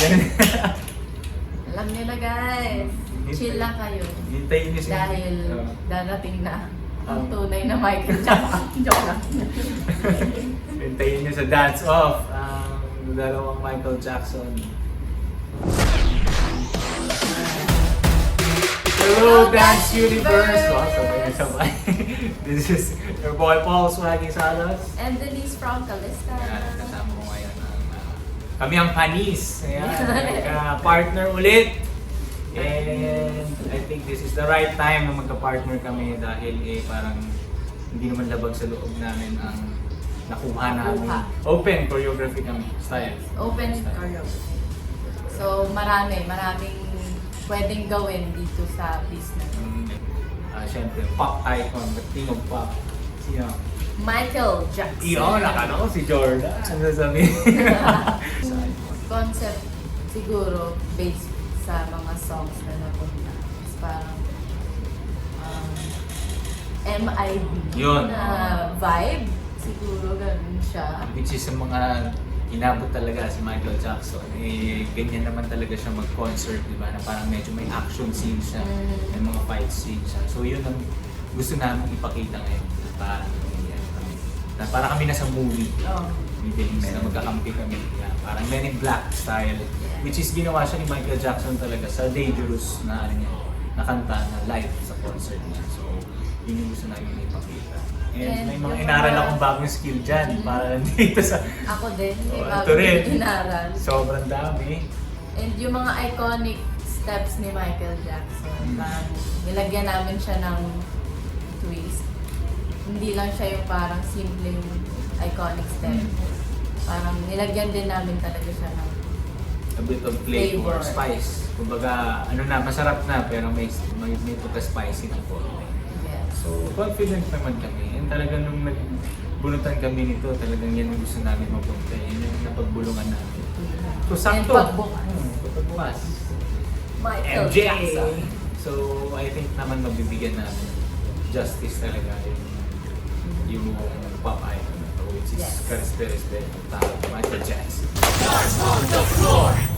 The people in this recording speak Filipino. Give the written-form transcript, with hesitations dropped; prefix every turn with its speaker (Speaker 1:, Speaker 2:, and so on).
Speaker 1: Alam niyo na guys, chill lang kayo.
Speaker 2: Hintayin niyo siya.
Speaker 1: Dahil darating na ang tunay na Michael Jackson. Joke lang.
Speaker 2: Hintayin niyo sa Dance Off ang dalawang Michael Jackson. Hello, Dance Universe! Wow, sabay. This is your boy Paul Swaggy Salas.
Speaker 1: And Denise from Calista.
Speaker 2: Ayan, kasama ko ngayon kami ang panis. Ayan, partner ulit. And I think this is the right time na magka-partner kami dahil parang hindi naman labag sa loob namin ang nakuha namin. Open choreography kami, style.
Speaker 1: Open choreography. So maraming pwedeng gawin dito sa business.
Speaker 2: Siyempre, pop icon, the king of pop. Sino?
Speaker 1: Michael Jackson.
Speaker 2: Iyon, nakala ko si Jordan. Ano sabihin?
Speaker 1: Concept siguro based sa mga songs na napunta. Is parang MIB
Speaker 2: Yun.
Speaker 1: na vibe. Siguro ganun siya.
Speaker 2: Which is yung mga inabot talaga si Michael Jackson. Ganyan naman talaga siya mag-concert, di ba? Na parang medyo may action scenes siya, may mga fight scenes siya. So yun ang gusto namin ipakita ngayon. Parang kami nasa movie.
Speaker 1: Oh.
Speaker 2: May Denise na magkakampi kami. Yeah, parang Men in Black style. Which is ginawa siya ni Michael Jackson talaga sa Dangerous na na kanta na live sa concert niya. So yun yung gusto namin ipakita. And may mga inaral akong bagong skill dyan para dito sa...
Speaker 1: Ako din, may
Speaker 2: ito
Speaker 1: bago
Speaker 2: rin.
Speaker 1: din inaral.
Speaker 2: Sobrang dami.
Speaker 1: And yung mga iconic steps ni Michael Jackson, parang nilagyan namin siya ng twist. Hindi lang siya yung parang simpleng iconic step. Parang nilagyan din namin talaga siya ng
Speaker 2: A bit of flavor,
Speaker 1: Flavor.
Speaker 2: spice. Kumbaga, masarap na pero may pagka-spicy ng konti.
Speaker 1: yes.
Speaker 2: So, confident naman kami. And talagang nung nagbunutan kami nito, talagang yan ang gusto namin mapunta. Yan yung napagbulungan namin. So, sakto.
Speaker 1: And pagbukas.
Speaker 2: Pagbukas.
Speaker 1: Michael
Speaker 2: MJ!
Speaker 1: Jackson.
Speaker 2: So, I think naman mabibigyan namin justice talaga yung pop icon na to, which is
Speaker 1: Yes.
Speaker 2: Karis Perez Ben, Michael Jackson.
Speaker 3: Stars on the floor.